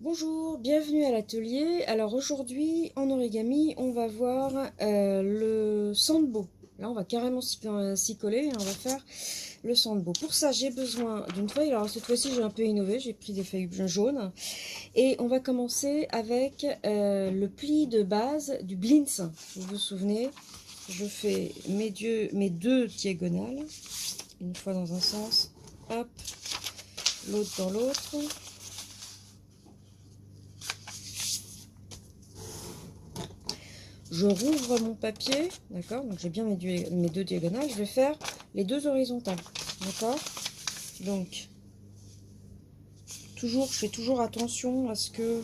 Bonjour, bienvenue à l'atelier. Alors aujourd'hui en origami on va voir le sandbo. Là on va carrément s'y coller et on va faire le sandbo. Pour ça j'ai besoin d'une feuille. Alors cette fois-ci j'ai un peu innové, j'ai pris des feuilles jaunes. Et on va commencer avec le pli de base du Blintz. Vous vous souvenez, je fais mes deux diagonales. Une fois dans un sens, hop, l'autre dans l'autre. Je rouvre mon papier, d'accord, donc j'ai bien mes deux diagonales, je vais faire les deux horizontales, d'accord. Donc, je fais toujours attention à ce que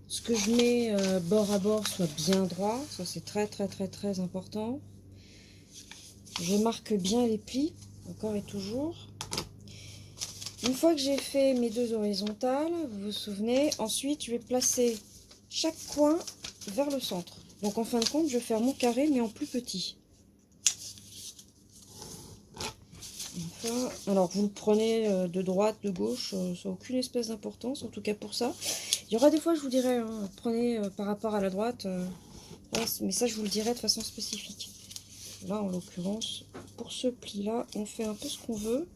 je mets bord à bord soit bien droit, ça c'est très important. Je marque bien les plis, encore et toujours. Une fois que j'ai fait mes deux horizontales, vous vous souvenez, ensuite je vais placer chaque coin vers le centre. Donc en fin de compte, je vais faire mon carré mais en plus petit. Alors vous le prenez de droite, de gauche, ça n'a aucune espèce d'importance, en tout cas pour ça. Il y aura des fois, je vous dirais, hein, prenez par rapport à la droite, mais ça je vous le dirai de façon spécifique. Là en l'occurrence, pour ce pli-là, on fait un peu ce qu'on veut.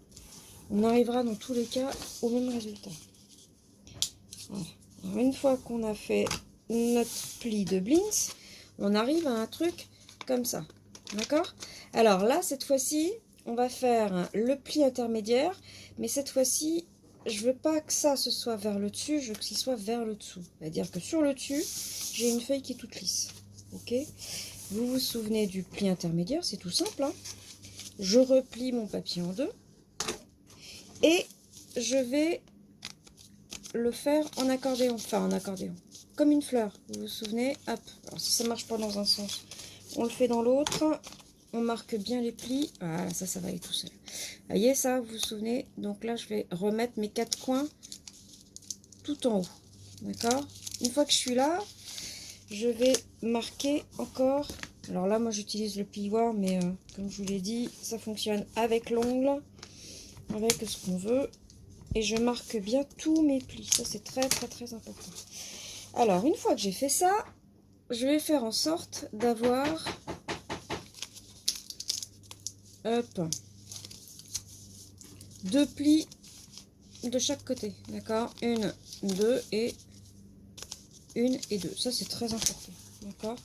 On arrivera dans tous les cas au même résultat. Voilà. Alors, une fois qu'on a fait notre pli de Blintz, on arrive à un truc comme ça. D'accord? Alors là, cette fois-ci, on va faire le pli intermédiaire, mais cette fois-ci, je veux pas que ça se soit vers le dessus, je veux que ce soit vers le dessous. C'est-à-dire que sur le dessus, j'ai une feuille qui est toute lisse. Ok? Vous vous souvenez du pli intermédiaire, c'est tout simple. Hein, je replie mon papier en deux et je vais le faire en accordéon, comme une fleur. Vous vous souvenez? Hop. Alors si ça marche pas dans un sens, on le fait dans l'autre. On marque bien les plis. Voilà, ça va aller tout seul. Vous voyez ça, vous vous souvenez? Donc là, je vais remettre mes quatre coins tout en haut. D'accord? Une fois que je suis là, je vais marquer encore. Alors là, moi, j'utilise le plioir, mais comme je vous l'ai dit, ça fonctionne avec l'ongle, avec ce qu'on veut. Et je marque bien tous mes plis. Ça, c'est très important. Alors, une fois que j'ai fait ça, je vais faire en sorte d'avoir... Hop, deux plis de chaque côté, d'accord, une, deux et une et deux. Ça c'est très important, d'accord.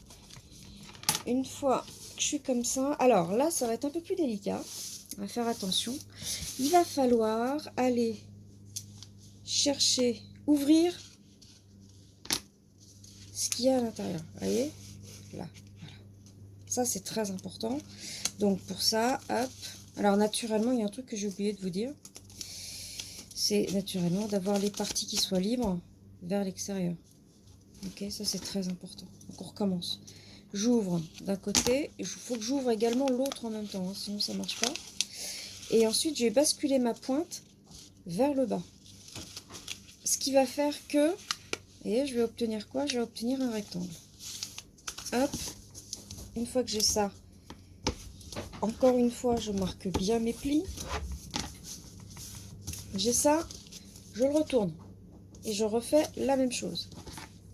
Une fois que je suis comme ça, alors là ça va être un peu plus délicat, on va faire attention. Il va falloir aller chercher, ouvrir ce qu'il y a à l'intérieur, vous voyez, là, voilà. Ça c'est très important. Donc pour ça, hop, alors naturellement il y a un truc que j'ai oublié de vous dire. C'est naturellement d'avoir les parties qui soient libres vers l'extérieur. Ok, ça c'est très important. Donc on recommence. J'ouvre d'un côté, il faut que j'ouvre également l'autre en même temps, hein, sinon ça ne marche pas. Et ensuite je vais basculer ma pointe vers le bas. Ce qui va faire que, et je vais obtenir quoi? Je vais obtenir un rectangle. Hop, une fois que j'ai ça, encore une fois je marque bien mes plis. J'ai ça, je le retourne et je refais la même chose.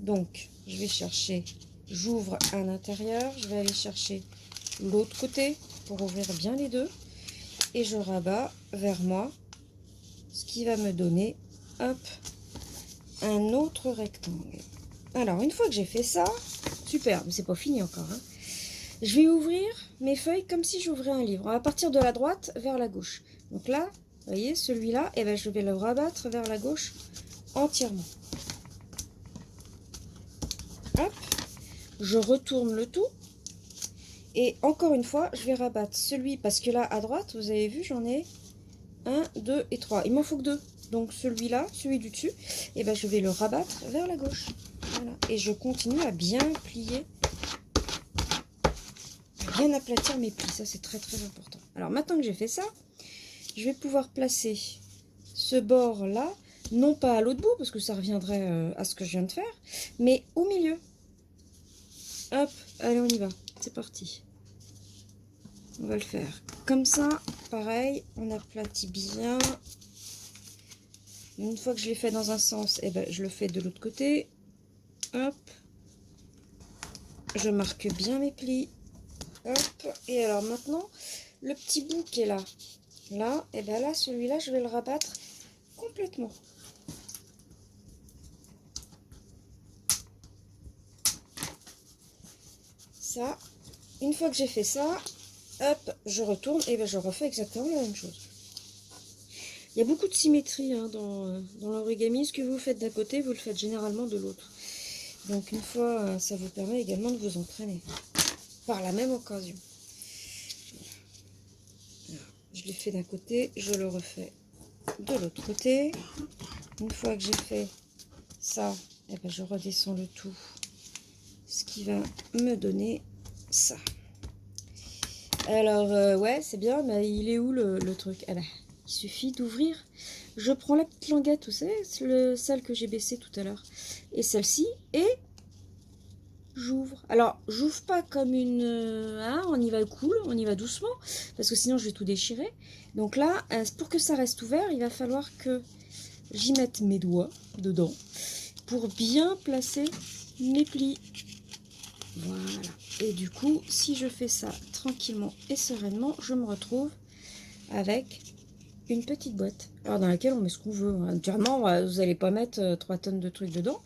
Donc je vais chercher, j'ouvre à l'intérieur, je vais aller chercher l'autre côté pour ouvrir bien les deux et je rabats vers moi, ce qui va me donner, hop, un autre rectangle. Alors une fois que j'ai fait ça, super, mais c'est pas fini encore, hein, je vais ouvrir mes feuilles comme si j'ouvrais un livre. On va partir de la droite vers la gauche. Donc là, vous voyez, celui-là, et ben je vais le rabattre vers la gauche entièrement. Hop, je retourne le tout. Et encore une fois, je vais rabattre celui, parce que là, à droite, vous avez vu, j'en ai 1, 2 et 3. Il m'en faut que 2. Donc celui-là, celui du dessus, et ben, je vais le rabattre vers la gauche. Voilà. Et je continue à bien plier, à bien aplatir mes plis. Ça, c'est très important. Alors maintenant que j'ai fait ça, je vais pouvoir placer ce bord-là, non pas à l'autre bout, parce que ça reviendrait à ce que je viens de faire, mais au milieu. Hop, allez, on y va. C'est parti. On va le faire comme ça. Pareil, on aplatit bien. Une fois que je l'ai fait dans un sens, et ben, je le fais de l'autre côté. Hop. Je marque bien mes plis. Hop. Et alors maintenant, le petit bout qui est là. Là, et ben là, celui-là, je vais le rabattre complètement. Ça, une fois que j'ai fait ça, hop, je retourne et ben je refais exactement la même chose. Il y a beaucoup de symétrie hein, dans l'origami. Ce que vous faites d'un côté, vous le faites généralement de l'autre. Donc une fois, ça vous permet également de vous entraîner. Par la même occasion. Je l'ai fait d'un côté, je le refais de l'autre côté. Une fois que j'ai fait ça, eh ben, je redescends le tout. Ce qui va me donner ça. Alors, ouais, c'est bien, mais il est où le truc? Ah bah, il suffit d'ouvrir. Je prends la petite languette, vous savez, celle que j'ai baissée tout à l'heure. Et celle-ci, et j'ouvre. Alors, j'ouvre pas comme une... hein, on y va cool, on y va doucement, parce que sinon je vais tout déchirer. Donc là, pour que ça reste ouvert, il va falloir que j'y mette mes doigts dedans, pour bien placer mes plis. Voilà. Et du coup, si je fais ça tranquillement et sereinement, je me retrouve avec une petite boîte. Alors dans laquelle on met ce qu'on veut. Naturellement, vous n'allez pas mettre 3 tonnes de trucs dedans.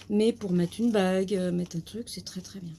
Mais pour mettre une bague, mettre un truc, c'est très très bien.